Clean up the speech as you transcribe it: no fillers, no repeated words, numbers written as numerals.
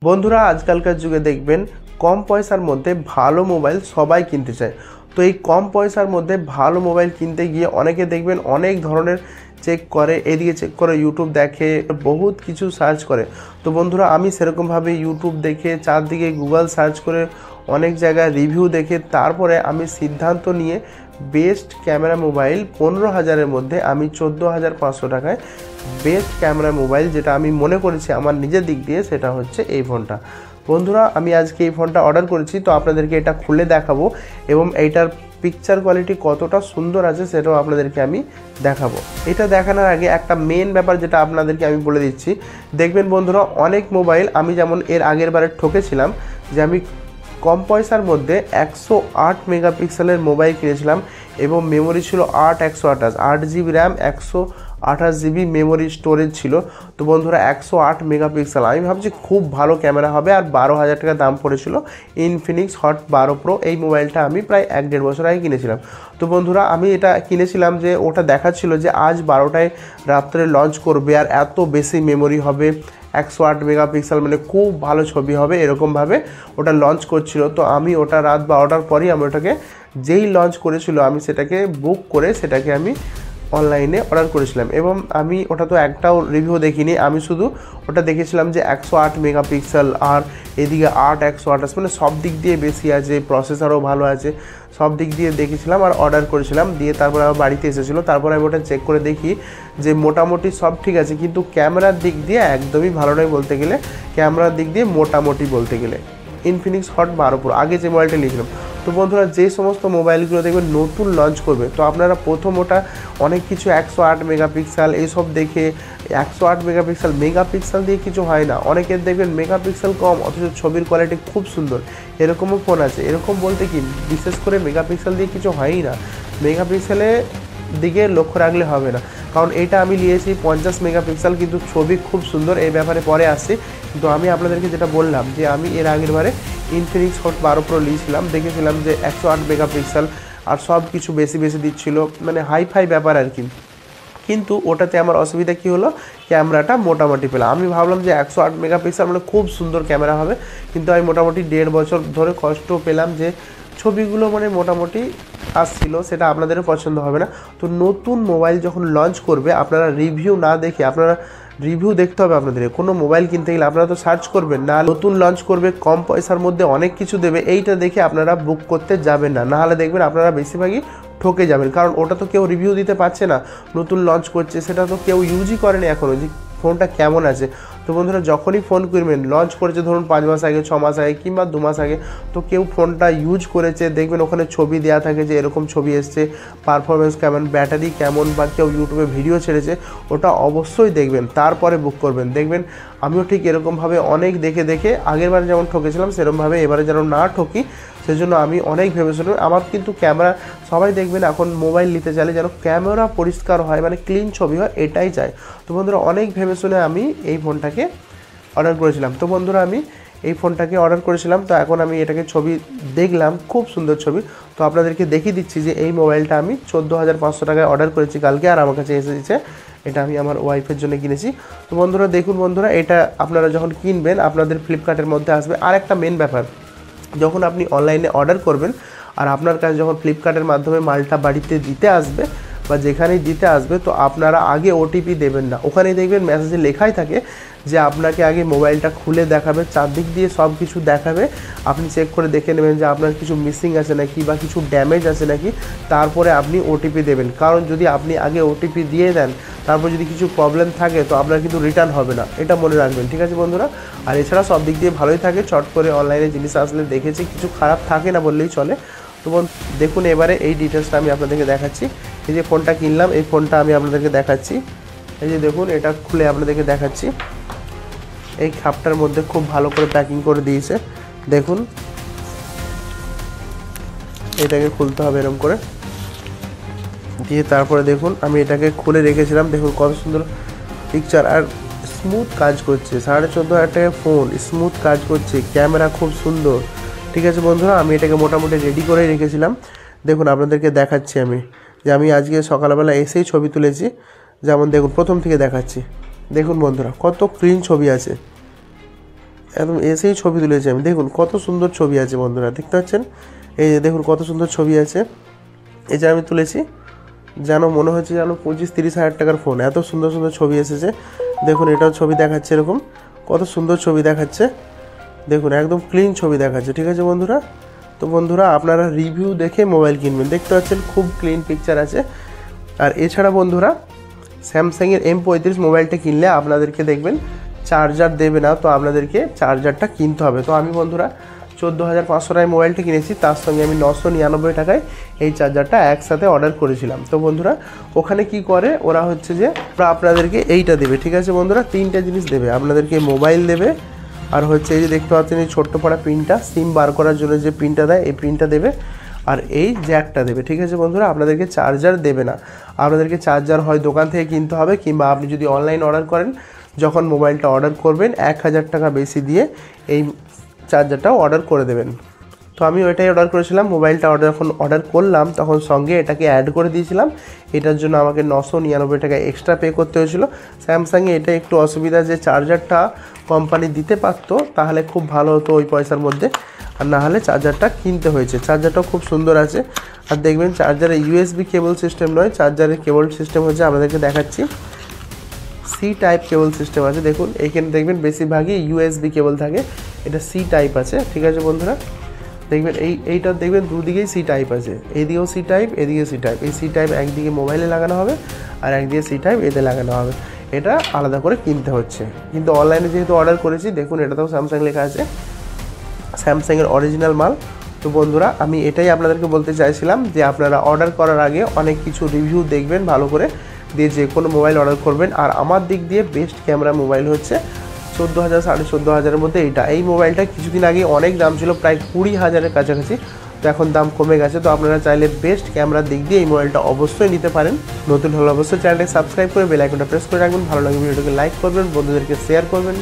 বন্ধুরা আজকালকার যুগে দেখবেন কম পয়সার মধ্যে ভালো মোবাইল সবাই কিনতে চায়। তো এই কম পয়সার মধ্যে ভালো মোবাইল কিনতে গিয়ে অনেকে দেখবেন অনেক ধরনের চেক করে, এদিকে চেক করে, ইউটিউব দেখে, বহুত কিছু সার্চ করে। তো বন্ধুরা আমি সেরকমভাবে ইউটিউব দেখে, চারদিকে গুগল সার্চ করে, অনেক জায়গায় রিভিউ দেখে তারপরে আমি সিদ্ধান্ত নিয়ে বেস্ট ক্যামেরা মোবাইল 15,000-এর মধ্যে আমি 14,500 টাকায় বেস্ট ক্যামেরা মোবাইল যেটা আমি মনে করেছি আমার নিজের দিক দিয়ে, সেটা হচ্ছে এই ফোনটা। বন্ধুরা আমি আজকে এই ফোনটা অর্ডার করেছি, তো আপনাদেরকে এটা খুলে দেখাবো এবং এইটার পিকচার কোয়ালিটি কতটা সুন্দর আছে সেটাও আপনাদেরকে আমি দেখাবো। এটা দেখানোর আগে একটা মেন ব্যাপার যেটা আপনাদেরকে আমি বলে দিচ্ছি। দেখবেন বন্ধুরা অনেক মোবাইল আমি যেমন এর আগের বারে ঠকেছিলাম যে আমি কম পয়সার মধ্যে 108 মেগাপিক্সেলের মোবাইল কিনেছিলাম এবং মেমোরি ছিল 8 GB RAM, 128 GB memory storage ছিল। তো বন্ধুরা 108 মেগাপিক্সেল আমি ভাবছি খুব ভালো ক্যামেরা হবে, আর 12,000 টাকা দাম পড়েছিল ইনফিনিক্স হট 12 প্রো। এই মোবাইলটা আমি প্রায় 1-1.5 বছর আগে কিনেছিলাম। তো বন্ধুরা আমি এটা কিনেছিলাম যে ওটা দেখাচ্ছিল যে আজ 12টায় রাত্রে লঞ্চ করবে আর এত বেশি মেমোরি হবে, 108 মেগাপিক্সেল মানে খুব ভালো ছবি হবে, এরকমভাবে ওটা লঞ্চ করছিল। তো আমি ওটা রাত 12টার পরই আমি ওটাকে যেই লঞ্চ করেছিল আমি সেটাকে বুক করে সেটাকে আমি অনলাইনে অর্ডার করেছিলাম এবং আমি ওটা তো একটাও রিভিউ দেখিনি, আমি শুধু ওটা দেখেছিলাম যে 108 মেগাপিক্সেল আর এদিকে 128 মানে সব দিক দিয়ে বেশি আছে, প্রসেসরও ভালো আছে, সব দিক দিয়ে দেখেছিলাম আর অর্ডার করেছিলাম। দিয়ে তারপরে আমার বাড়িতে এসেছিলো, তারপরে আমি ওটা চেক করে দেখি যে মোটামুটি সব ঠিক আছে, কিন্তু ক্যামেরার দিক দিয়ে একদমই ভালো নয় বলতে গেলে, ক্যামেরার দিক দিয়ে মোটামুটি বলতে গেলে। ইনফিনিক্স হট 12 প্রো আগে যে মোবাইলটা নিয়েছিলাম। তো বন্ধুরা যে সমস্ত মোবাইলগুলো দেখবেন নতুন লঞ্চ করবে, তো আপনারা প্রথম ওটা অনেক কিছু 108 মেগাপিক্সেল এইসব দেখে, 108 মেগাপিক্সেল দিয়ে কিছু হয় না। অনেকের দেখবেন মেগাপিক্সেল কম অথচ ছবির কোয়ালিটি খুব সুন্দর, এরকমও ফোন আছে। এরকম বলতে কি বিশেষ করে মেগাপিক্সেল দিয়ে কিছু হয়ই না, মেগাপিক্সেলের দিকে লক্ষ্য রাখলে হবে না। কারণ এটা আমি নিয়েছি 50 মেগাপিক্সেল, কিন্তু ছবি খুব সুন্দর, এই ব্যাপারে পরে আসছি। কিন্তু আমি আপনাদেরকে যেটা বললাম যে আমি এর আগের বারে ইনফিনিক্স হট 12 প্রো নিয়েছিলাম, দেখেছিলাম যে 108 মেগাপিক্সেল আর সব কিছু বেশি বেশি দিচ্ছিল, মানে হাইফাই ব্যাপার আর কি। কিন্তু ওটাতে আমার অসুবিধা কী হলো, ক্যামেরাটা মোটামুটি পেলাম। আমি ভাবলাম যে 108 মেগাপিক্সেল মানে খুব সুন্দর ক্যামেরা হবে, কিন্তু আমি মোটামুটি 1.5 বছর ধরে কষ্ট পেলাম যে ছবিগুলো মানে মোটামুটি আসছিল, সেটা আপনাদেরও পছন্দ হবে না। তো নতুন মোবাইল যখন লঞ্চ করবে আপনারা রিভিউ না দেখে, আপনারা রিভিউ দেখতে হবে আপনাদের। কোনো মোবাইল কিনতে গেলে আপনারা তো সার্চ করবেন না, নতুন লঞ্চ করবে কম পয়সার মধ্যে অনেক কিছু দেবে, এইটা দেখে আপনারা বুক করতে যাবেন না, নাহলে দেখবেন আপনারা বেশিরভাগই ঠকে যাবেন। কারণ ওটা তো কেউ রিভিউ দিতে পারছে না, নতুন লঞ্চ করছে, সেটা তো কেউ ইউজই করেনি এখনও যে ফোনটা কেমন আছে। তো বন্ধুরা যখনই ফোন কিনবেন, লঞ্চ করেছে ধরুন 5 মাস আগে, 6 মাস আগে কিংবা 2 মাস আগে, তো কেউ ফোনটা ইউজ করেছে, দেখবেন ওখানে ছবি দেওয়া থাকে যে এরকম ছবি এসছে, পারফরমেন্স কেমন, ব্যাটারি কেমন, বা কেউ ইউটিউবে ভিডিও ছেড়েছে, ওটা অবশ্যই দেখবেন, তারপরে বুক করবেন। দেখবেন আমিও ঠিক এরকমভাবে অনেক দেখে দেখে আগেরবার যেমন ঠকেছিলাম সেরকমভাবে এবারে যেন না ঠকি, সেজন্য আমি অনেক ভেবেছিলাম। আমার কিন্তু ক্যামেরা, সবাই দেখবেন এখন মোবাইল নিতে চাইলে যেন ক্যামেরা পরিষ্কার হয়, মানে ক্লিন ছবি হয়, এটাই চাই। তো বন্ধুরা অনেক ভেবে শুনে আমি এই ফোনটাকে অর্ডার করেছিলাম। তো বন্ধুরা আমি এই ফোনটাকে অর্ডার করেছিলাম, তো এখন আমি এটাকে ছবি দেখলাম, খুব সুন্দর ছবি। তো আপনাদেরকে দেখিয়ে দিচ্ছি যে এই মোবাইলটা আমি 14,500 টাকায় অর্ডার করেছি কালকে, আর আমার কাছে এসে দিচ্ছে। এটা আমি আমার ওয়াইফের জন্য কিনেছি। তো বন্ধুরা দেখুন, বন্ধুরা এটা আপনারা যখন কিনবেন আপনাদের ফ্লিপকার্টের মধ্যে আসবে। আর একটা মেন ব্যাপার, যখন আপনি অনলাইনে অর্ডার করবেন আর আপনার কাছে যখন ফ্লিপকার্টের মাধ্যমে মালটা বাড়িতে দিতে আসবে বা যেখানেই দিতে আসবে, তো আপনারা আগে ওটিপি দেবেন না। ওখানেই দেখবেন মেসেজে লেখাই থাকে যে আপনাকে আগে মোবাইলটা খুলে দেখাবে, চারদিক দিয়ে সব কিছু দেখাবে, আপনি চেক করে দেখে নেবেন যে আপনার কিছু মিসিং আছে নাকি বা কিছু ড্যামেজ আছে নাকি, তারপরে আপনি ওটিপি দেবেন। কারণ যদি আপনি আগে ওটিপি দিয়ে দেন, তারপর যদি কিছু প্রবলেম থাকে, তো আপনার কিন্তু রিটার্ন হবে না, এটা মনে রাখবেন, ঠিক আছে বন্ধুরা। আর এছাড়া সব দিক দিয়ে ভালোই থাকে, চট করে অনলাইনে জিনিস আসলে দেখেছি, কিছু খারাপ থাকে না বললেই চলে। তো দেখুন এবারে এই ডিটেলসটা আমি আপনাদেরকে দেখাচ্ছি। এই যে ফোনটা কিনলাম, এই ফোনটা আমি আপনাদেরকে দেখাচ্ছি। এই যে দেখুন, এটা খুলে আপনাদেরকে দেখাচ্ছি। এই খাপটার মধ্যে খুব ভালো করে প্যাকিং করে দিয়েছে, দেখুন। এটাকে খুলতে হবে এরকম করে, দিয়ে তারপরে দেখুন আমি এটাকে খুলে রেখেছিলাম। দেখুন কত সুন্দর পিকচার, আর স্মুথ কাজ করছে, 14,500 টাকার ফোন, স্মুথ কাজ করছে, ক্যামেরা খুব সুন্দর। ঠিক আছে বন্ধুরা, আমি এটাকে মোটামুটি রেডি করেই রেখেছিলাম। দেখুন আপনাদেরকে দেখাচ্ছি আমি যে আমি আজকে সকালবেলা এসেই ছবি তুলেছি, যেমন দেখুন প্রথম থেকে দেখাচ্ছি। দেখুন বন্ধুরা কত ক্লিন ছবি আছে, একদম এসেই ছবি তুলেছি আমি। দেখুন কত সুন্দর ছবি আছে বন্ধুরা, দেখতে পাচ্ছেন? এই যে দেখুন কত সুন্দর ছবি আছে, এই যে আমি তুলেছি, যেন মনে হচ্ছে যেন 25-30 হাজার টাকার ফোন, এত সুন্দর সুন্দর ছবি এসেছে। দেখুন এটাও ছবি দেখাচ্ছে, এরকম কত সুন্দর ছবি দেখাচ্ছে, দেখুন একদম ক্লিন ছবি দেখাচ্ছে। ঠিক আছে বন্ধুরা, তো বন্ধুরা আপনারা রিভিউ দেখে মোবাইল কিনবেন। দেখতে পাচ্ছেন খুব ক্লিন পিকচার আছে। আর এছাড়া বন্ধুরা স্যামসাংয়ের M35 মোবাইলটা কিনলে আপনাদেরকে দেখবেন চার্জার দেবে না, তো আপনাদেরকে চার্জারটা কিনতে হবে। তো আমি বন্ধুরা 14,500 টাকায় মোবাইলটা কিনেছি, তার সঙ্গে আমি 999 টাকায় এই চার্জারটা একসাথে অর্ডার করেছিলাম। তো বন্ধুরা ওখানে কি করে ওরা হচ্ছে যে আপনাদেরকে এইটা দেবে, ঠিক আছে বন্ধুরা, 3টা জিনিস দেবে আপনাদেরকে, মোবাইল দেবে, আর হচ্ছে এই যে দেখতে পাচ্ছেন এই ছোট্ট পাড়া পিনটা, সিম বার করার জন্য যে পিনটা দেয় এই পিনটা দেবে, আর এই জ্যাকটা দেবে। ঠিক আছে বন্ধুরা, আপনাদেরকে চার্জার দেবে না, আপনাদেরকে চার্জার হয় দোকান থেকে কিনতে হবে, কিংবা আপনি যদি অনলাইন অর্ডার করেন, যখন মোবাইলটা অর্ডার করবেন 1000 টাকা বেশি দিয়ে এই চার্জারটাও অর্ডার করে দেবেন। তো আমি ওইটাই অর্ডার করেছিলাম। মোবাইলটা যখন অর্ডার করলাম তখন সঙ্গে এটাকে অ্যাড করে দিয়েছিলাম, এটার জন্য আমাকে 999 টাকা এক্সট্রা পে করতে হয়েছিল। স্যামসাংয়ে এটা একটু অসুবিধা যে চার্জারটা কোম্পানি দিতে পারতো তাহলে খুব ভালো হতো ওই পয়সার মধ্যে, আর না হলে চার্জারটা কিনতে হয়েছে। চার্জারটাও খুব সুন্দর আছে, আর দেখবেন চার্জারে USB কেবল সিস্টেম নয়, চার্জারের কেবল সিস্টেম হচ্ছে আপনাদেরকে দেখাচ্ছি, C টাইপ কেবল সিস্টেম আছে। দেখুন এখানে দেখবেন বেশিরভাগই USB কেবল থাকে, এটা C টাইপ আছে। ঠিক আছে বন্ধুরা, দেখবেন এইটা দেখবেন দুদিকেই C টাইপ আছে, এইদিকেও C টাইপ, এদিকে C টাইপ। এই C টাইপ একদিকে মোবাইলে লাগানো হবে আর একদিকে C টাইপ এতে লাগানো হবে, এটা আলাদা করে কিনতে হচ্ছে। কিন্তু অনলাইনে যেহেতু অর্ডার করেছি, দেখুন এটাতেও স্যামসাং লেখা আছে, স্যামসাংয়ের অরিজিনাল মাল। তো বন্ধুরা আমি এটাই আপনাদেরকে বলতে চাইছিলাম যে আপনারা অর্ডার করার আগে অনেক কিছু রিভিউ দেখবেন ভালো করে, দিয়ে যে কোনো মোবাইল অর্ডার করবেন। আর আমার দিক দিয়ে বেস্ট ক্যামেরা মোবাইল হচ্ছে 14,000 14,500-এর মধ্যে এইটা। এই মোবাইলটা কিছুদিন আগে অনেক দাম ছিল, প্রায় 20,000-এর কাছাকাছি, তো এখন দাম কমে গেছে। তো আপনারা চাইলে বেস্ট ক্যামেরার দিক দিয়ে এই মোবাইলটা অবশ্যই নিতে পারেন। নতুন হলে অবশ্যই চ্যানেলটাকে সাবস্ক্রাইব করে বেল আইকনটা প্রেস করে রাখবেন। ভালো লাগে ভিডিওটাকে লাইক করবেন, বন্ধুদেরকে শেয়ার করবেন।